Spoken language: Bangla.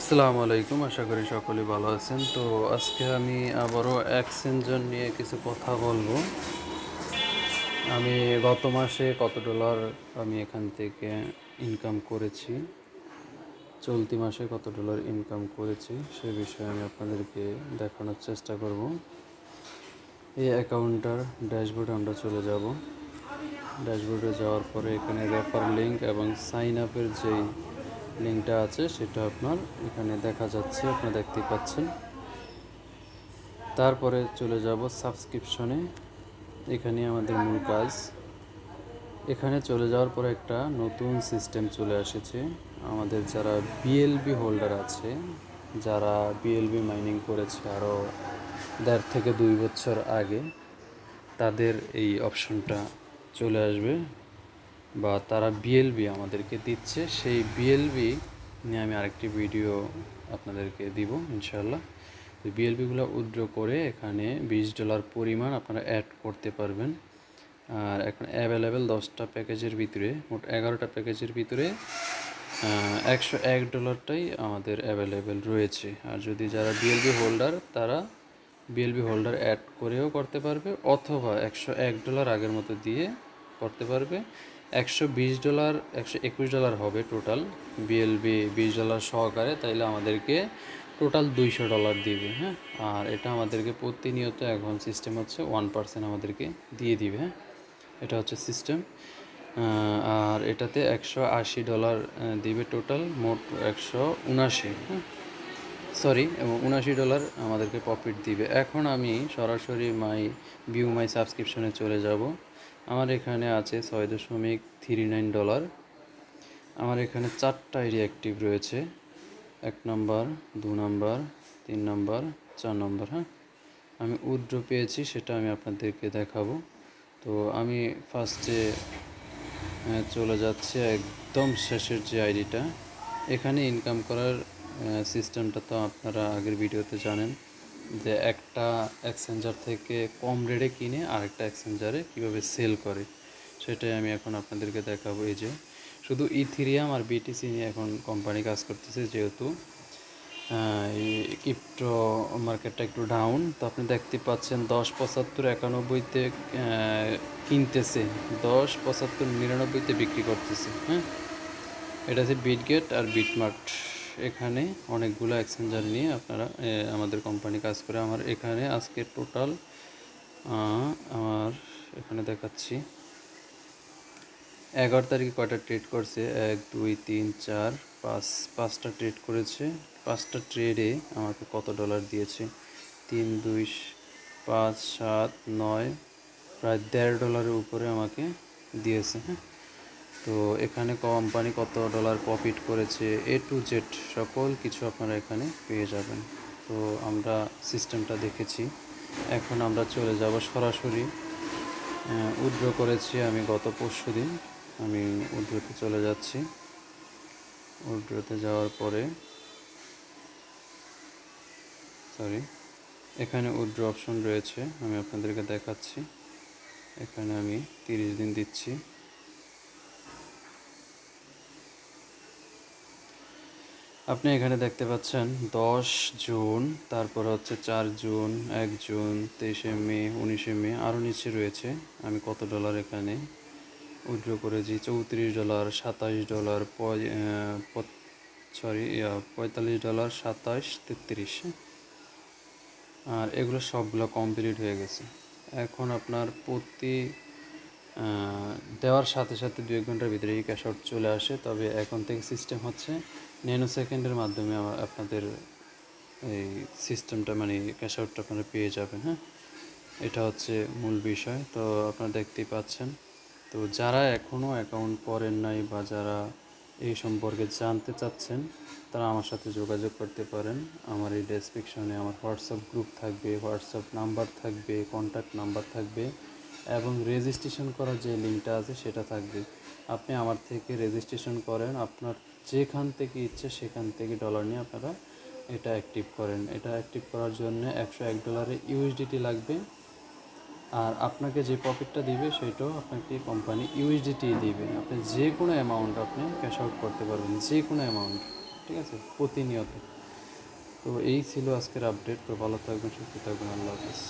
আসসালামু আলাইকুম, আশা করি সকলে ভালো আছেন। তো আজকে আমি আবারও এক্সচেঞ্জার নিয়ে কিছু কথা বলবো। আমি গত মাসে কত ডলার আমি এখান থেকে ইনকাম করেছি, চলতি মাসে কত ডলার ইনকাম করেছি সে বিষয়ে আমি আপনাদেরকে দেখানোর চেষ্টা করব। এই অ্যাকাউন্টটার ড্যাশবোর্ডে আমরা চলে যাব। ড্যাশবোর্ডে যাওয়ার পরে এখানে রেফার লিঙ্ক এবং সাইন আপের যেই লিঙ্কটা আছে সেটা আপনার এখানে দেখা যাচ্ছে, আপনারা দেখতে পাচ্ছেন। তারপরে চলে যাব সাবস্ক্রিপশনে। এখানে আমাদের মূল কাজ। এখানে চলে যাওয়ার পরে একটা নতুন সিস্টেম চলে এসেছে। আমাদের যারা বিএলবি হোল্ডার আছে, যারা বিএলবি মাইনিং করেছে আরও 1.5 থেকে 2 বছর আগে, তাদের এই অপশনটা চলে আসবে, বা তারা বিএলবি আমাদেরকে দিচ্ছে। সেই বিএলবি নিয়ে আমি আরেকটি ভিডিও আপনাদেরকে দিব ইনশাআল্লাহ। তো বিএলবিগুলো উইথড্র করে এখানে $20 পরিমাণ আপনারা অ্যাড করতে পারবেন। আর এখন অ্যাভেলেবেল 10টা প্যাকেজের ভিতরে, মোট 11টা প্যাকেজের ভিতরে $101টাই আমাদের অ্যাভেলেবেল রয়েছে। আর যদি যারা বিএলবি হোল্ডার, তারা বিএলবি হোল্ডার অ্যাড করেও করতে পারবে, অথবা $101 আগের মতো দিয়ে করতে পারবে। $120 $121 হবে টোটাল বিএলবি $20 সহকারে, তাইলে আমাদেরকে টোটাল $200 দিবে। হ্যাঁ, আর এটা আমাদেরকে প্রতিনিয়ত এখন সিস্টেম হচ্ছে 1% আমাদেরকে দিয়ে দিবে। হ্যাঁ, এটা হচ্ছে সিস্টেম। আর এটাতে $180 দিবে, টোটাল মোট 179। হ্যাঁ, সরি, এবং $79 আমাদেরকে প্রফিট দিবে। এখন আমি সরাসরি ভিউ মাই সাবস্ক্রিপশনে চলে যাব। আমার এখানে আছে $6.39। আমার এখানে 4টা আইডি অ্যাক্টিভ রয়েছে, 1 নম্বর, 2 নম্বর, 3 নম্বর, 4 নম্বর। হ্যাঁ, আমি উইথড্র পেয়েছি, সেটা আমি আপনাদেরকে দেখাবো। তো আমি ফার্স্টে চলে যাচ্ছে একদম শেষের যে আইডিটা। এখানে ইনকাম করার সিস্টেমটা তো আপনারা আগের ভিডিওতে জানেন, যে একটা এক্সচেঞ্জার থেকে কম রেটে কিনে আরেকটা এক্সচেঞ্জারে কীভাবে সেল করে, সেটাই আমি এখন আপনাদেরকে দেখাবো। এই যে শুধু ইথিরিয়াম আর বিটিসি নিয়ে এখন কোম্পানি কাজ করতেছে, যেহেতু এই ক্রিপ্টো মার্কেটটা একটু ডাউন। তো আপনি দেখতে পাচ্ছেন 10.75 কিনতেছে, 10.75 বিক্রি করতেছে। হ্যাঁ, এটা হচ্ছে বিটগেট আর বিটমার্ট। এখানে অনেকগুলো এক্সচেঞ্জার নিয়ে আপনারা আমাদের কোম্পানি কাজ করে। আমার এখানে আজকে টোটাল আমার এখানে দেখাচ্ছি 11 তারিখে কয়টা ট্রেড করছে, 1 2 3 4 5, 5টা ট্রেড করেছে। 5টা ট্রেডে আমাকে কত ডলার দিয়েছে, 3 2 5 7 9, প্রায় $1.5 উপরে আমাকে দিয়েছে। হ্যাঁ, তো এখানে কোম্পানি কত ডলার প্রফিট করেছে, A to Z সকল কিছু আপনারা এখানে পেয়ে যাবেন। তো আমরা সিস্টেমটা দেখেছি। এখন আমরা চলে যাব সরাসরি। উইথড্র করেছি আমি গত পরশুদিন। আমি উইথড্রতে চলে যাচ্ছি। উইথড্রতে যাওয়ার পরে এখানে উইথড্র অপশন রয়েছে, আমি আপনাদেরকে দেখাচ্ছি। এখানে আমি 30 দিন দিচ্ছি। আপনি এখানে দেখতে পাচ্ছেন 10 জুন, তারপর হচ্ছে 4 জুন, 1 জুন, 23 মে, 19 মে, আরও নিচে রয়েছে আমি কত ডলার এখানে উইথড্র করেছি। $34, $27, $45, 27, 33। আর এগুলো সবগুলো কমপ্লিট হয়ে গেছে। এখন আপনার প্রতি দেওয়ার সাথে সাথে 2-1 ঘন্টার ভিতরেই ক্যাশ আউট চলে আসে। তবে এখন থেকে সিস্টেম হচ্ছে ন্যানো সেকেন্ডের মাধ্যমে আপনাদের এই সিস্টেমটা, মানে ক্যাশ আউটটা আপনারা পেয়ে যাবেন। হ্যাঁ, এটা হচ্ছে মূল বিষয়। তো আপনারা দেখতেই পাচ্ছেন। তো যারা এখনও অ্যাকাউন্ট করেন নাই বা যারা এই সম্পর্কে জানতে চাচ্ছেন, তারা আমার সাথে যোগাযোগ করতে পারেন। আমার এই ডেসক্রিপশনে আমার হোয়াটসঅ্যাপ গ্রুপ থাকবে, হোয়াটসঅ্যাপ নাম্বার থাকবে, কন্ট্যাক্ট নাম্বার থাকবে, এবং রেজিস্ট্রেশন করার যে লিঙ্কটা আছে সেটা থাকবে। আপনি আমার থেকে রেজিস্ট্রেশন করেন, আপনার যেখান থেকে ইচ্ছে সেখান থেকে ডলার নিয়ে আপনারা এটা অ্যাক্টিভ করেন। এটা অ্যাক্টিভ করার জন্য $101 ইউএসডিটি লাগবে। আর আপনাকে যে প্রফিটটা দিবে সেটাও আপনাকে কোম্পানি ইউএসডিটি দিবে। আপনি যে কোনো অ্যামাউন্ট আপনি ক্যাশ আউট করতে পারবেন, যে কোনো অ্যামাউন্ট, ঠিক আছে, প্রতিনিয়ত। তো এই ছিল আজকের আপডেট। তো ভালো থাকবেন, সুস্থ থাকবেন, আল্লাহ হাফেজ।